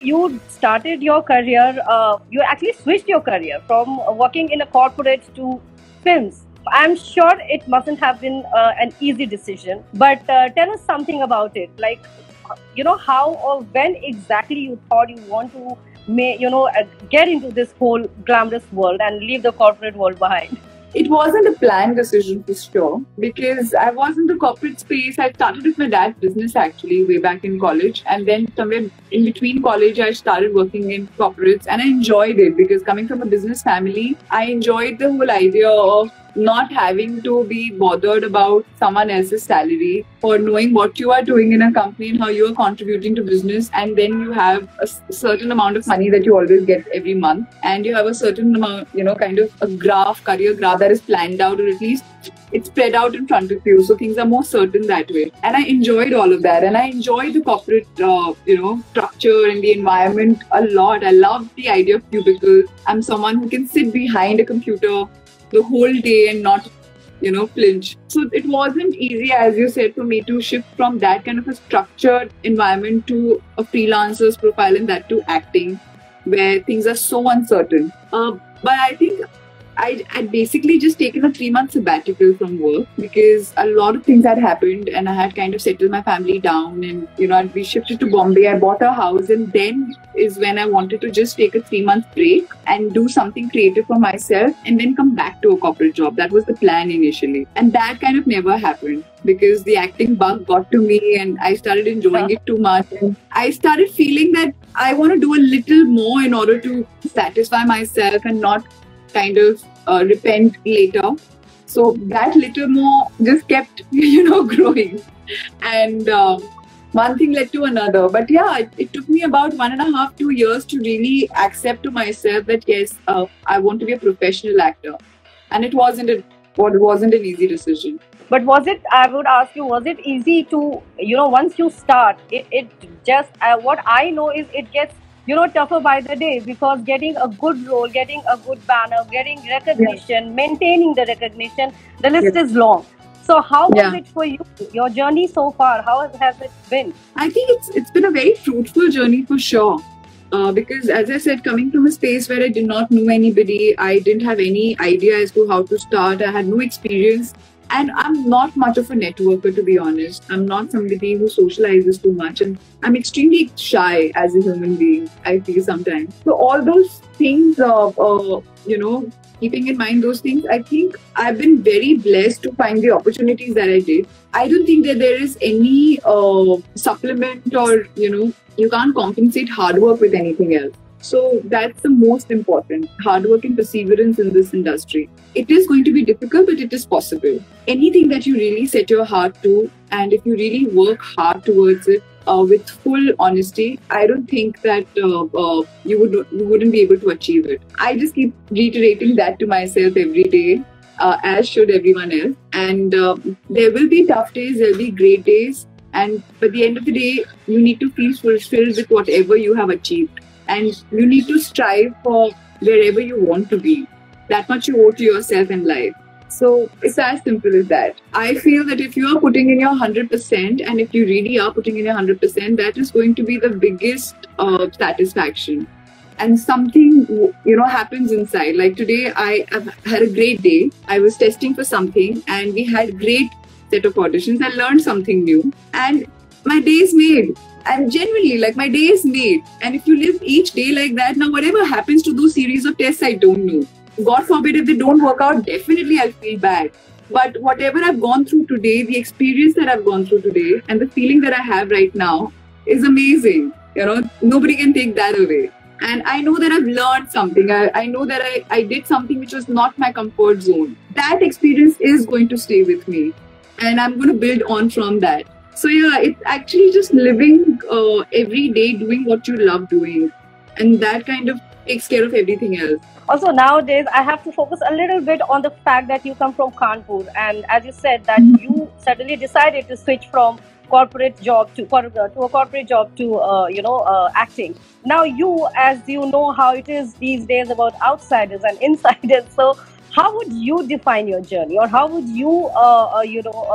You started your career, you actually switched your career from working in a corporate to films. I'm sure it mustn't have been an easy decision, but tell us something about it. Like, how or when exactly you thought you want to, get into this whole glamorous world and leave the corporate world behind? It wasn't a planned decision for sure because I was in the corporate space. I started with my dad's business actually way back in college, and then somewhere in between college, I started working in corporates, and I enjoyed it because coming from a business family, I enjoyed the whole idea of not having to be bothered about someone else's salary or knowing what you are doing in a company and how you are contributing to business, and then you have a certain amount of money that you always get every month, and you have a certain amount, kind of a career graph that is planned out, or at least it's spread out in front of you, so things are more certain that way. And I enjoyed all of that, and I enjoyed the corporate structure and the environment a lot. I love the idea of cubicles. I'm someone who can sit behind a computer the whole day and not flinch. So it wasn't easy, as you said, for me to shift from that kind of a structured environment to a freelancer's profile, and that to acting, where things are so uncertain. But I think I'd basically just taken a 3 month sabbatical from work because a lot of things had happened, and I had kind of settled my family down, and we shifted to Bombay. I bought a house, and then is when I wanted to just take a 3 month break and do something creative for myself, and then come back to a corporate job. That was the plan initially, and that kind of never happened because the acting bug got to me, and I started enjoying it too much, and I started feeling that I want to do a little more in order to satisfy myself and not kind of repent later. So that little more just kept, growing. And one thing led to another. But yeah, it took me about 1.5, 2 years to really accept to myself that yes, I want to be a professional actor. And it wasn't an easy decision. But was it, I would ask you, was it easy to, once you start, it just, what I know is it gets, tougher by the day, because getting a good role, getting a good banner, getting recognition, maintaining the recognition, the list is long. So how was it for you? Your journey so far, how has it been? I think it's been a very fruitful journey for sure. Because as I said, coming from a space where I did not know anybody, I didn't have any idea as to how to start. I had no experience. And I'm not much of a networker, to be honest. I'm not somebody who socializes too much. And I'm extremely shy as a human being, I feel sometimes. So all those things, keeping in mind those things, I think I've been very blessed to find the opportunities that I did. I don't think that there is any supplement or, you can't compensate hard work with anything else. So that's the most important, hard work and perseverance in this industry. It is going to be difficult, but it is possible. Anything that you really set your heart to, and if you really work hard towards it with full honesty, I don't think that you wouldn't be able to achieve it. I just keep reiterating that to myself every day, as should everyone else. And there will be tough days, there will be great days. And at the end of the day, you need to feel fulfilled with whatever you have achieved. And you need to strive for wherever you want to be. That much you owe to yourself in life. So it's as simple as that. I feel that if you are putting in your 100%, and if you really are putting in your 100%, that is going to be the biggest satisfaction. And something, happens inside. Like today, I have had a great day. I was testing for something, and we had great set of auditions. I learned something new, and my day is made. And genuinely, like, my day is made. And if you live each day like that, now whatever happens to those series of tests, I don't know. God forbid if they don't work out, definitely I'll feel bad. But whatever I've gone through today, the experience that I've gone through today, and the feeling that I have right now is amazing. Nobody can take that away. And I know that I've learned something. I know that I did something which was not my comfort zone. That experience is going to stay with me. And I'm going to build on from that. So yeah, it's actually just living every day, doing what you love doing. And that kind of takes care of everything else. Also, nowadays, I have to focus a little bit on the fact that you come from Kanpur. And as you said, that you suddenly decided to switch from corporate job to a corporate job to, acting. Now, you, as you know how it is these days about outsiders and insiders. So how would you define your journey, or how would you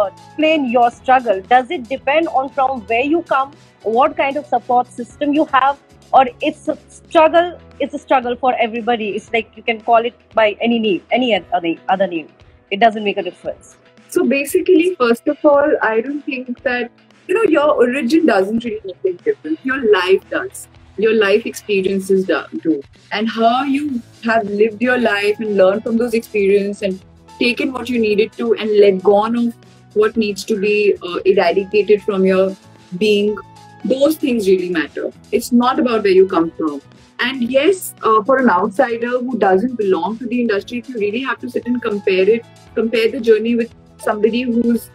explain your struggle? Does it depend on from where you come, what kind of support system you have, or it's a struggle. It's a struggle for everybody. It's like you can call it by any name, any other name. It doesn't make a difference. So basically, first of all, I don't think that, your origin doesn't really make a difference. Your life does. Your life experiences do. And how you have lived your life and learned from those experiences and taken what you needed to and let go of what needs to be eradicated from your being, those things really matter. It's not about where you come from. And yes, for an outsider who doesn't belong to the industry, if you really have to sit and compare the journey with somebody whose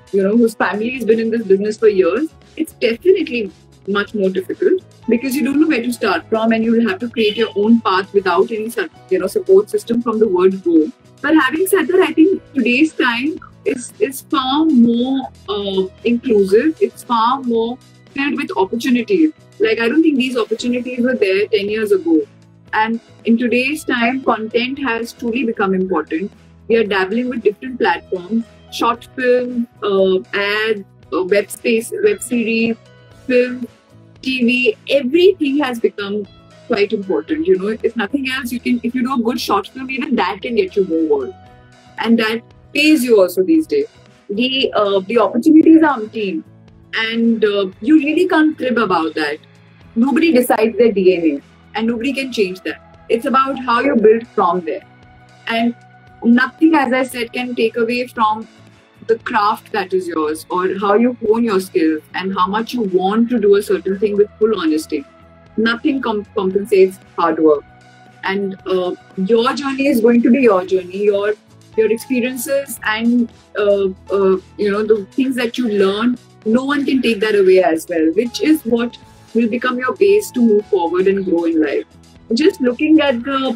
family has been in this business for years, it's definitely much more difficult because you don't know where to start from, and you will have to create your own path without any support system from the word go. But having said that, I think today's time is far more inclusive. It's far more filled with opportunities. Like, I don't think these opportunities were there 10 years ago. And in today's time, content has truly become important. We are dabbling with different platforms, short film, ads, web series, film, TV, everything has become quite important. If nothing else, if you do a good short film, even that can get you more work. And that pays you also these days. The opportunities are umpteen. And you really can't crib about that. Nobody decides their DNA and nobody can change that. It's about how you build from there. And nothing, as I said, can take away from the craft that is yours, or how you hone your skills and how much you want to do a certain thing with full honesty. Nothing compensates hard work. And your journey is going to be your journey. Your experiences and the things that you learn, no one can take that away as well, which is what will become your base to move forward and grow in life. Just looking at the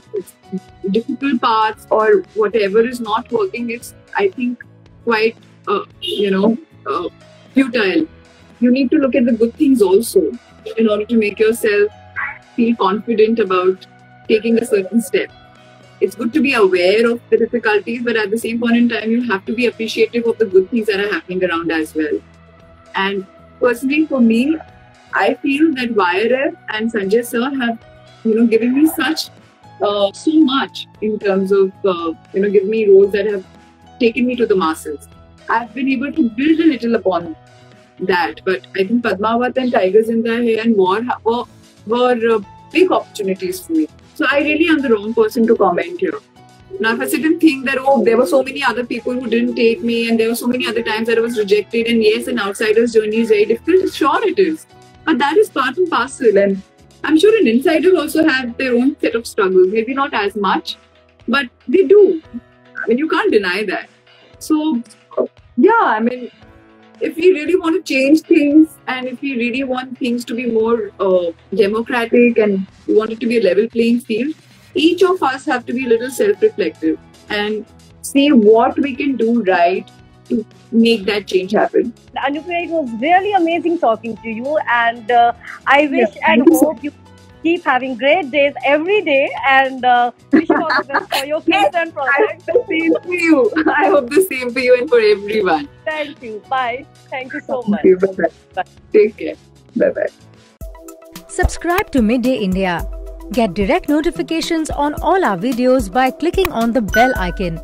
difficult parts or whatever is not working is, I think, quite futile. You need to look at the good things also in order to make yourself feel confident about taking a certain step. It's good to be aware of the difficulties, but at the same point in time, you have to be appreciative of the good things that are happening around as well. And personally, for me, I feel that YRF and Sanjay sir have, given me so much in terms of, giving me roles that have taken me to the masses. I've been able to build a little upon that, but I think Padmavat and Tiger Zinda Hai and War were big opportunities for me. So I really am the wrong person to comment here. Now, if I sit and think that, there were so many other people who didn't take me, and there were so many other times that I was rejected, and yes, an outsider's journey is very difficult, sure it is. But that is part and parcel, and I'm sure an insider also have their own set of struggles, maybe not as much, but they do. I mean, you can't deny that. So, yeah, I mean, if we really want to change things, and if we really want things to be more democratic, and we want it to be a level playing field, each of us have to be a little self-reflective and see what we can do right to make that change happen. Anupriya, it was really amazing talking to you, and I wish and hope you keep having great days every day, and wish you all the best for your kids and projects. The same for you. I hope the same for you and for everyone. Thank you. Bye. Thank you so much. Thank you. Bye-bye. Bye. Take care. Bye-bye. Subscribe to Midday India. Get direct notifications on all our videos by clicking on the bell icon.